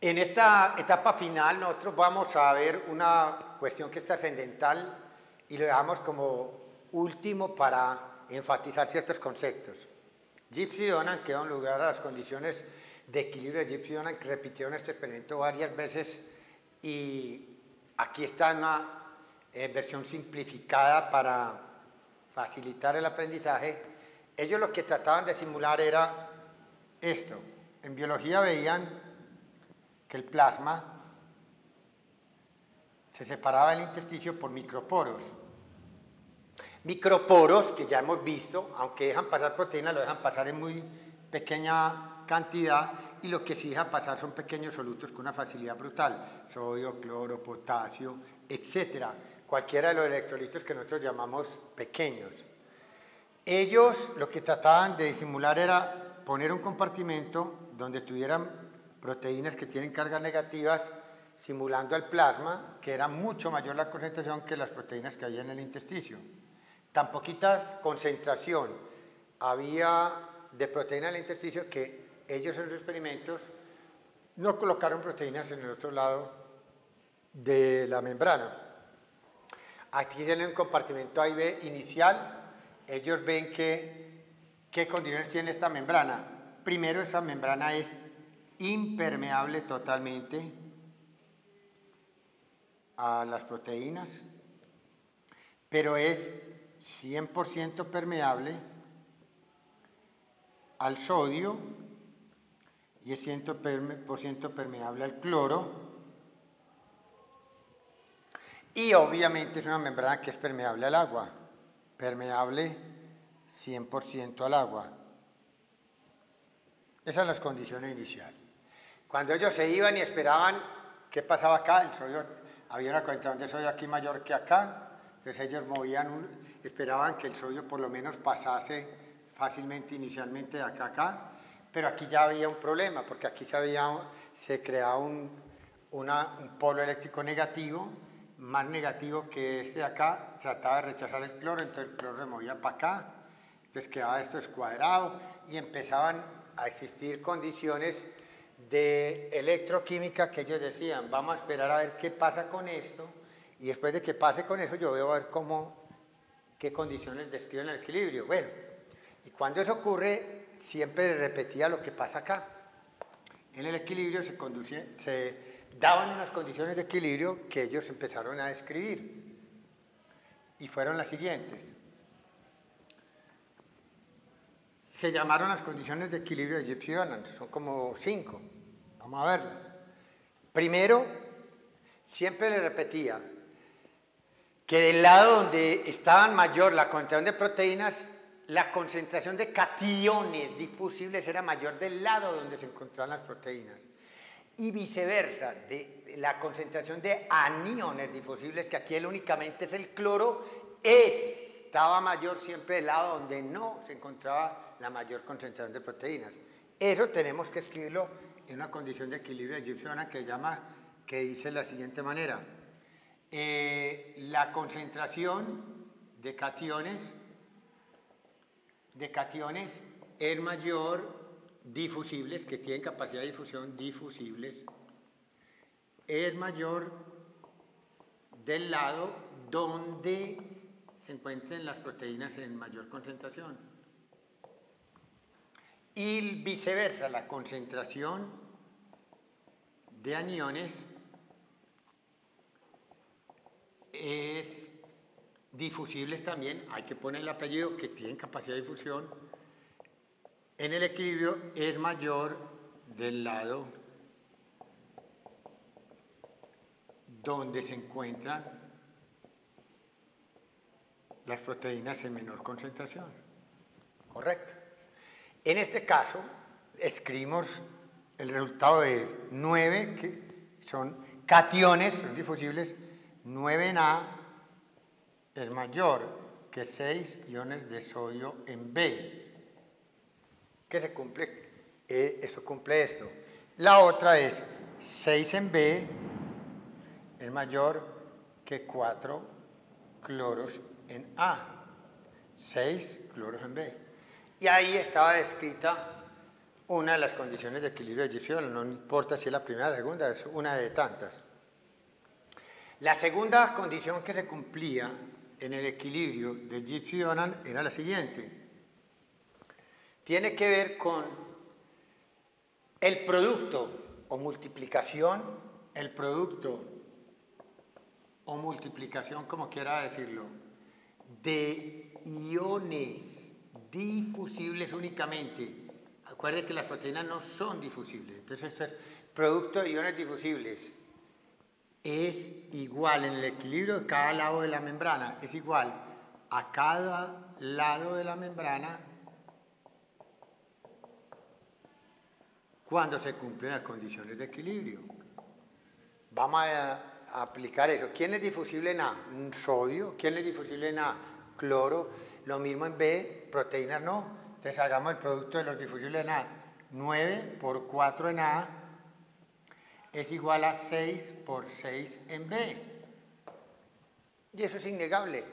En esta etapa final nosotros vamos a ver una cuestión que es trascendental y lo dejamos como último para enfatizar ciertos conceptos. Gibbs y Donnan, que dan lugar a las condiciones de equilibrio de Gibbs y Donnan, que repitieron este experimento varias veces, y aquí está una versión simplificada para facilitar el aprendizaje. Ellos lo que trataban de simular era esto. En biología veían que el plasma se separaba del intersticio por microporos. Microporos que ya hemos visto, aunque dejan pasar proteínas, lo dejan pasar en muy pequeña cantidad, y lo que sí deja pasar son pequeños solutos con una facilidad brutal, sodio, cloro, potasio, etc. Cualquiera de los electrolitos que nosotros llamamos pequeños. Ellos lo que trataban de disimular era poner un compartimento donde tuvieran proteínas que tienen cargas negativas, simulando el plasma, que era mucho mayor la concentración que las proteínas que había en el intersticio. Tan poquita concentración había de proteína en el intersticio que ellos en los experimentos no colocaron proteínas en el otro lado de la membrana. Aquí tienen un compartimento A y B inicial. Ellos ven qué condiciones tiene esta membrana. Primero, esa membrana es impermeable totalmente a las proteínas, pero es 100% permeable al sodio y es 100% permeable al cloro, y obviamente es una membrana que es permeable al agua, permeable 100% al agua. Esas son las condiciones iniciales. Cuando ellos se iban y esperaban qué pasaba acá, el sodio, había una concentración de sodio aquí mayor que acá, entonces ellos esperaban que el sodio por lo menos pasase fácilmente inicialmente de acá a acá, pero aquí ya había un problema, porque aquí se creaba un polo eléctrico negativo, más negativo que este de acá, trataba de rechazar el cloro, entonces el cloro se movía para acá, entonces quedaba esto escuadrado y empezaban a existir condiciones de electroquímica que ellos decían, vamos a esperar a ver qué pasa con esto, y después de que pase con eso yo veo a ver qué condiciones describen el equilibrio. Bueno, y cuando eso ocurre, siempre repetía lo que pasa acá. En el equilibrio se daban unas condiciones de equilibrio que ellos empezaron a describir, y fueron las siguientes. Se llamaron las condiciones de equilibrio de Gibbs y Donnan, son como 5. Vamos a verlas. Primero, siempre le repetía que del lado donde estaban mayor la concentración de proteínas, la concentración de cationes difusibles era mayor del lado donde se encontraban las proteínas. Y viceversa, de la concentración de aniones difusibles, que aquí únicamente es el cloro, estaba mayor siempre del lado donde no se encontraba la mayor concentración de proteínas. Eso tenemos que escribirlo en una condición de equilibrio de Gibbs y Donnan que dice de la siguiente manera. La concentración de cationes es mayor, difusibles, que tienen capacidad de difusión, difusibles, es mayor del lado donde se encuentren las proteínas en mayor concentración. Y viceversa, la concentración de aniones es difusibles también, hay que poner el apellido, que tienen capacidad de difusión, en el equilibrio es mayor del lado donde se encuentran las proteínas en menor concentración. ¿Correcto? En este caso, escribimos el resultado de 9, que son cationes, son difusibles. 9 en A es mayor que 6 iones de sodio en B. ¿Qué se cumple? Eso cumple esto. La otra es 6 en B es mayor que 4 cloros en A. 6 cloros en B. Y ahí estaba descrita una de las condiciones de equilibrio de Gibbs-Ionan, no importa si es la primera o la segunda, es una de tantas. La segunda condición que se cumplía en el equilibrio de Gibbs-Ionan era la siguiente. Tiene que ver con el producto o multiplicación, como quiera decirlo, de iones difusibles únicamente. Acuérdense que las proteínas no son difusibles, entonces el producto de iones difusibles es igual en el equilibrio de cada lado de la membrana, es igual a cada lado de la membrana cuando se cumplen las condiciones de equilibrio. Vamos a aplicar eso. ¿Quién es difusible en A? Sodio. ¿Quién es difusible en A? Cloro. Lo mismo en B, proteínas no. Entonces hagamos el producto de los difusibles en A. 9 por 4 en A es igual a 6 por 6 en B. Y eso es innegable.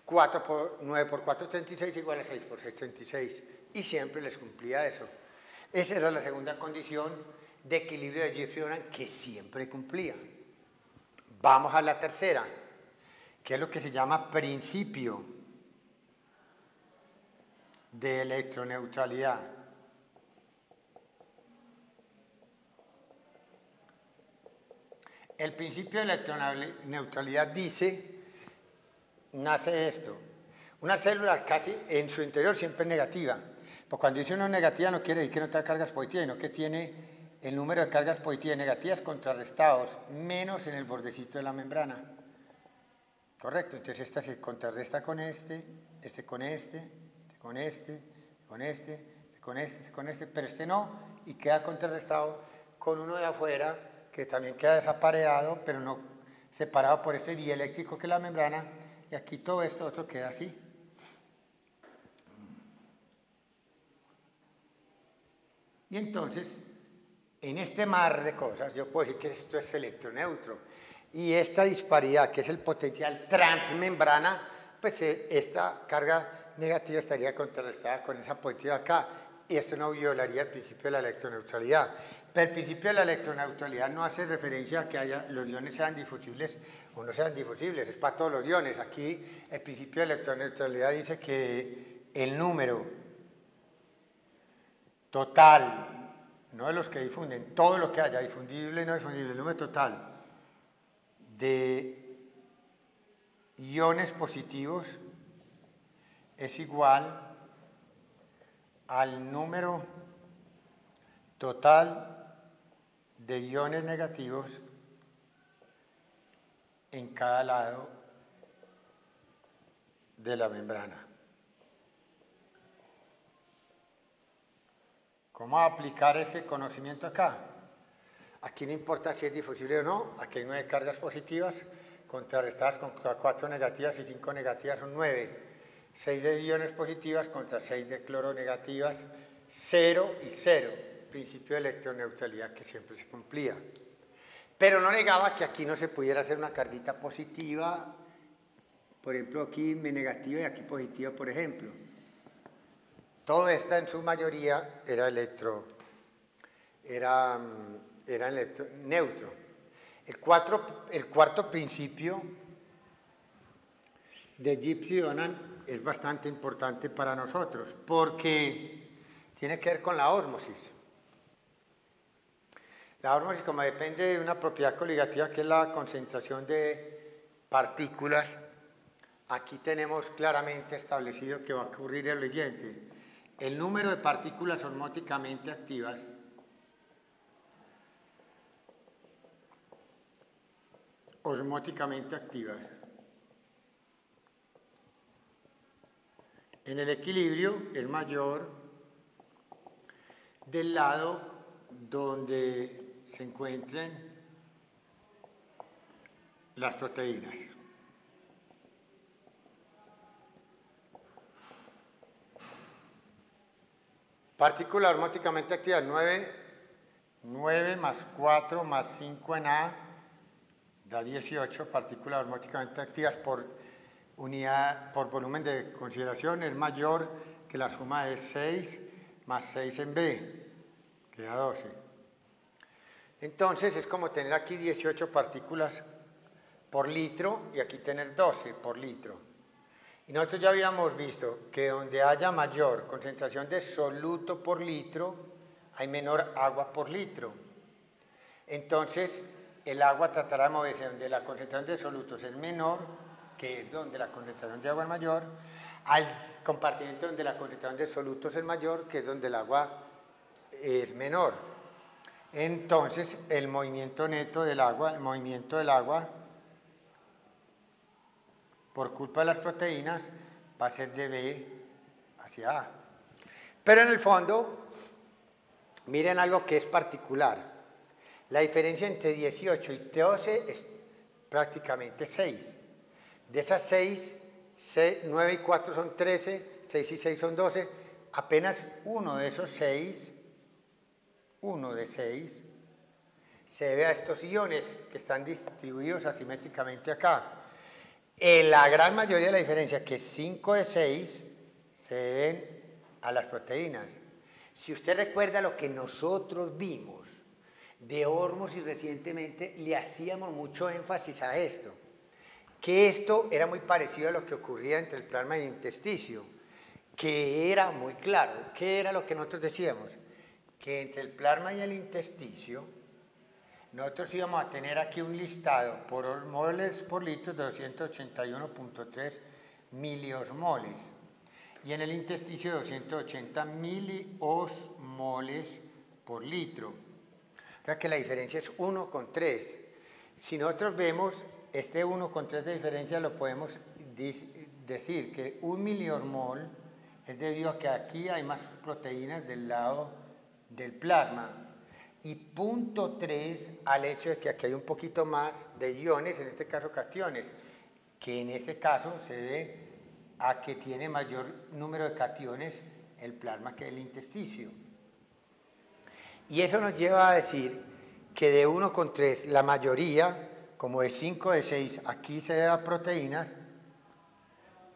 9 por 4, 36 igual a 6 por 6, 36. Y siempre les cumplía eso. Esa era la segunda condición de equilibrio de Gibbs-Ionan que siempre cumplía. Vamos a la tercera, que es lo que se llama principio de electroneutralidad. El principio de electroneutralidad dice, nace esto, una célula casi en su interior siempre es negativa. Pues cuando dice una negativa no quiere decir que no tenga cargas positivas, sino que tiene el número de cargas positivas y negativas contrarrestados, menos en el bordecito de la membrana. Correcto, entonces esta se contrarresta con este con este, con este, con este, con este, con este, pero este no, y queda contrarrestado con uno de afuera, que también queda desapareado, pero no separado por este dieléctrico que es la membrana, y aquí todo esto otro queda así. Y entonces, en este mar de cosas, yo puedo decir que esto es electroneutro. Y esta disparidad, que es el potencial transmembrana, pues esta carga negativa estaría contrarrestada con esa positiva acá. Y esto no violaría el principio de la electroneutralidad. Pero el principio de la electroneutralidad no hace referencia a que los iones sean difusibles o no sean difusibles, es para todos los iones. Aquí el principio de electroneutralidad dice que el número total, no de los que difunden, todo lo que haya, difundible y no difundible, el número total de iones positivos es igual al número total de iones negativos en cada lado de la membrana. ¿Cómo aplicar ese conocimiento acá? Aquí no importa si es difusible o no, aquí hay 9 cargas positivas contrarrestadas contra 4 negativas y 5 negativas son 9. 6 de iones positivas contra 6 de cloro negativas, 0 y 0. Principio de electroneutralidad que siempre se cumplía. Pero no negaba que aquí no se pudiera hacer una carguita positiva, por ejemplo aquí negativa y aquí positiva, por ejemplo. Todo esto en su mayoría era neutro. El cuarto principio de Gibbs-Ionan es bastante importante para nosotros porque tiene que ver con la ósmosis. La ósmosis, como depende de una propiedad coligativa que es la concentración de partículas, aquí tenemos claramente establecido que va a ocurrir el siguiente. El número de partículas osmóticamente activas en el equilibrio es mayor del lado donde se encuentren las proteínas. Partículas osmóticamente activas, 9 más 4 más 5 en A da 18 partículas osmóticamente activas por unidad, por volumen de consideración, es mayor que la suma de 6 más 6 en B. queda 12. Entonces es como tener aquí 18 partículas por litro y aquí tener 12 por litro. Y nosotros ya habíamos visto que donde haya mayor concentración de soluto por litro, hay menor agua por litro. Entonces, el agua tratará de moverse donde la concentración de solutos es menor, que es donde la concentración de agua es mayor, al compartimento donde la concentración de solutos es mayor, que es donde el agua es menor. Entonces, el movimiento neto del agua, por culpa de las proteínas, va a ser de B hacia A. Pero en el fondo, miren algo que es particular. La diferencia entre 18 y 12 es prácticamente 6. De esas 6, 9 y 4 son 13, 6 y 6 son 12. Apenas uno de esos 6, uno de 6, se debe a estos iones que están distribuidos asimétricamente acá. La gran mayoría de la diferencia, que es 5 de 6, se deben a las proteínas. Si usted recuerda lo que nosotros vimos de ósmosis recientemente, le hacíamos mucho énfasis a esto, que esto era muy parecido a lo que ocurría entre el plasma y el intersticio, que era muy claro. ¿Qué era lo que nosotros decíamos? Que entre el plasma y el intersticio, nosotros íbamos a tener aquí un listado por osmoles por litro de 281.3 miliosmoles y en el intersticio 280 miliosmoles por litro. O sea que la diferencia es 1,3. Si nosotros vemos este 1,3 de diferencia, lo podemos decir que 1 miliosmol es debido a que aquí hay más proteínas del lado del plasma, y 0,3 al hecho de que aquí hay un poquito más de iones, en este caso cationes, que en este caso se debe a que tiene mayor número de cationes el plasma que el intersticio. Y eso nos lleva a decir que de 1,3 la mayoría, como de 5 de 6, aquí se debe a proteínas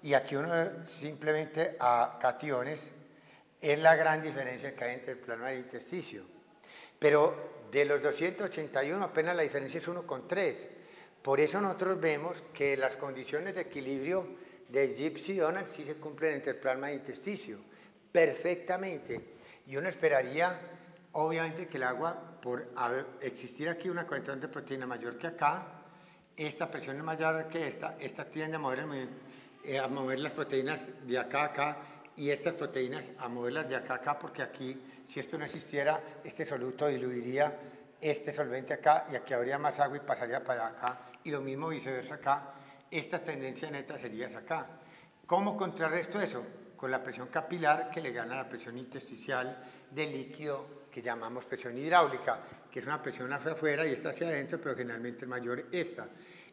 y aquí uno simplemente a cationes, es la gran diferencia que hay entre el plasma y el intersticio. Pero de los 281 apenas la diferencia es 1,3. Por eso nosotros vemos que las condiciones de equilibrio de Gibbs-Donald sí se cumplen entre el plasma y el intersticio, perfectamente. Y uno esperaría, obviamente, que el agua, por existir aquí una concentración de proteína mayor que acá, esta presión es mayor que esta tiende a mover las proteínas de acá a acá, y estas proteínas a moverlas de acá a acá, porque aquí, si esto no existiera, este soluto diluiría este solvente acá y aquí habría más agua y pasaría para acá, y lo mismo viceversa acá. Esta tendencia neta sería hacia acá. ¿Cómo contrarresto eso? Con la presión capilar que le gana a la presión intersticial del líquido que llamamos presión hidráulica, que es una presión hacia afuera y esta hacia adentro, pero generalmente mayor esta.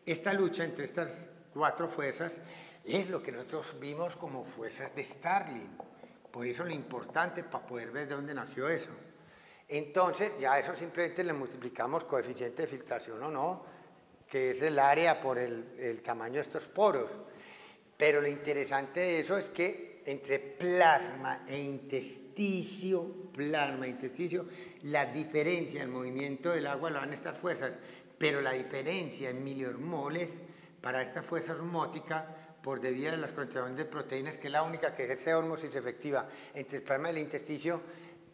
Esta lucha entre estas cuatro fuerzas es lo que nosotros vimos como fuerzas de Starling. Por eso lo importante para poder ver de dónde nació eso. Entonces, ya eso simplemente le multiplicamos coeficiente de filtración o no, que es el área por el tamaño de estos poros. Pero lo interesante de eso es que entre plasma e intersticio, la diferencia, el movimiento del agua lo dan estas fuerzas, pero la diferencia en miliosmoles para esta fuerza osmótica por debido a las concentraciones de proteínas, que es la única que ejerce ósmosis efectiva entre el plasma y el intersticio,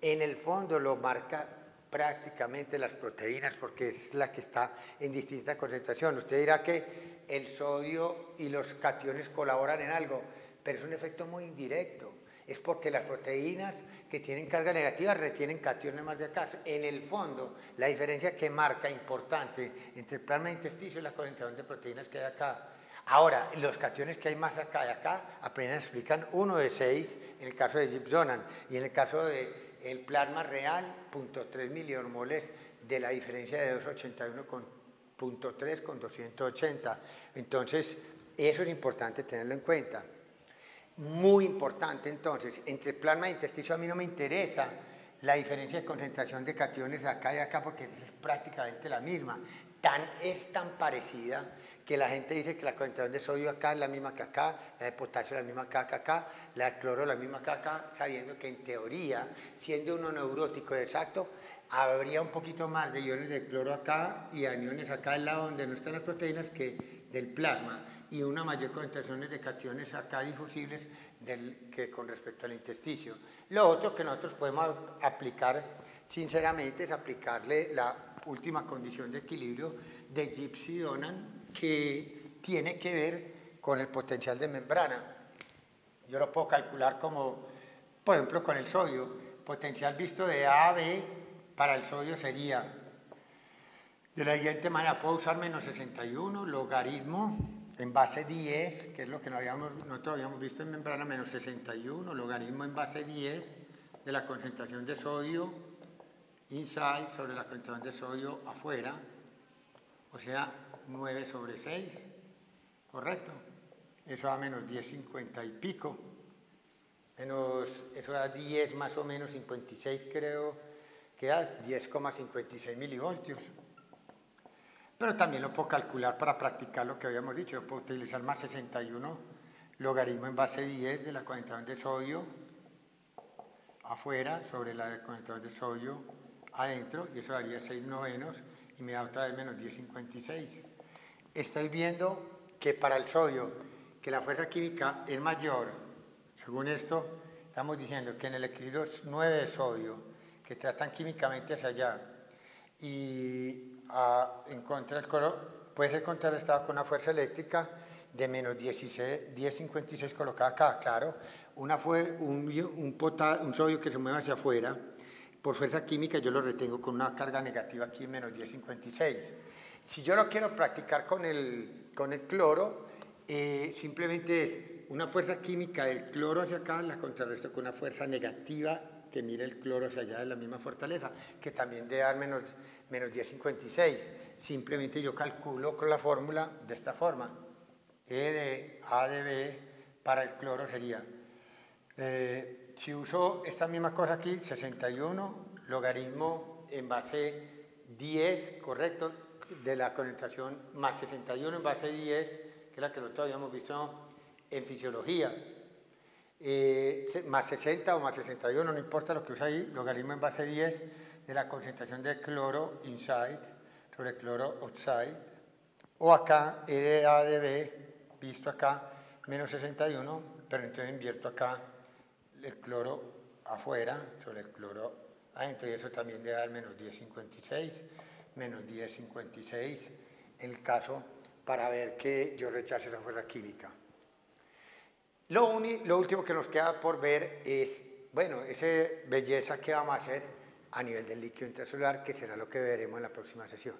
en el fondo lo marca prácticamente las proteínas, porque es la que está en distinta concentración. Usted dirá que el sodio y los cationes colaboran en algo, pero es un efecto muy indirecto. Es porque las proteínas que tienen carga negativa retienen cationes más de acá. En el fondo, la diferencia que marca importante entre el plasma y el intersticio es la concentración de proteínas que hay acá. Ahora, los cationes que hay más acá y acá apenas explican 1 de 6 en el caso de Gibbs-Donald, y en el caso del plasma real, 0,3 miliosmoles de la diferencia de 281,3 con 280. Entonces, eso es importante tenerlo en cuenta. Muy importante, entonces, entre plasma e intersticio a mí no me interesa la diferencia de concentración de cationes acá y acá, porque es prácticamente la misma. Es tan parecida que la gente dice que la concentración de sodio acá es la misma que acá, la de potasio es la misma que acá, la de cloro es la misma que acá, sabiendo que en teoría, siendo uno neurótico exacto, habría un poquito más de iones de cloro acá y aniones acá al lado donde no están las proteínas que del plasma, y una mayor concentración de cationes acá difusibles que con respecto al intersticio. Lo otro que nosotros podemos aplicar, sinceramente, es aplicarle la última condición de equilibrio de Gibbs-Donan, que tiene que ver con el potencial de membrana. Yo lo puedo calcular como, por ejemplo, con el sodio. Potencial visto de A a B para el sodio sería, de la siguiente manera, puedo usar menos 61, logaritmo en base 10, que es lo que nosotros habíamos visto en membrana, menos 61, logaritmo en base 10 de la concentración de sodio inside sobre la concentración de sodio afuera, o sea, 9 sobre 6, ¿correcto? Eso da menos 10,50 y pico, eso da 10 más o menos 56 creo, que da 10,56 milivoltios. Pero también lo puedo calcular para practicar lo que habíamos dicho. Yo puedo utilizar más 61 logaritmo en base 10 de la concentración de sodio afuera sobre la concentración de sodio adentro, y eso daría 6 novenos y me da otra vez menos 10,56. Estoy viendo que para el sodio, que la fuerza química es mayor, según esto, estamos diciendo que en el equilibrio 9 de sodio, que tratan químicamente hacia allá, y en contra del cloro, puede ser contrarrestado con una fuerza eléctrica de menos 10,56 colocada acá, claro. Una fue un sodio que se mueve hacia afuera, por fuerza química yo lo retengo con una carga negativa aquí en menos 10,56. Si yo lo quiero practicar con el cloro, simplemente es una fuerza química del cloro hacia acá, la contrarresto con una fuerza negativa que mire el cloro hacia allá de la misma fortaleza, que también debe dar menos 10,56. Simplemente yo calculo con la fórmula de esta forma. E de A de B para el cloro sería, si uso esta misma cosa aquí, 61 logaritmo en base 10, correcto, de la concentración más 61 en base 10, que es la que nosotros habíamos visto en fisiología, más 60 o más 61, no importa lo que use ahí, logaritmo en base 10 de la concentración de cloro inside sobre cloro outside, o acá E de A de B, visto acá, menos 61, pero entonces invierto acá el cloro afuera sobre el cloro adentro, y eso también debe dar menos 10,56, menos 10,56 en el caso para ver que yo rechace esa fuerza química. Lo último que nos queda por ver es, bueno, esa belleza que vamos a hacer a nivel del líquido intracelular, que será lo que veremos en la próxima sesión.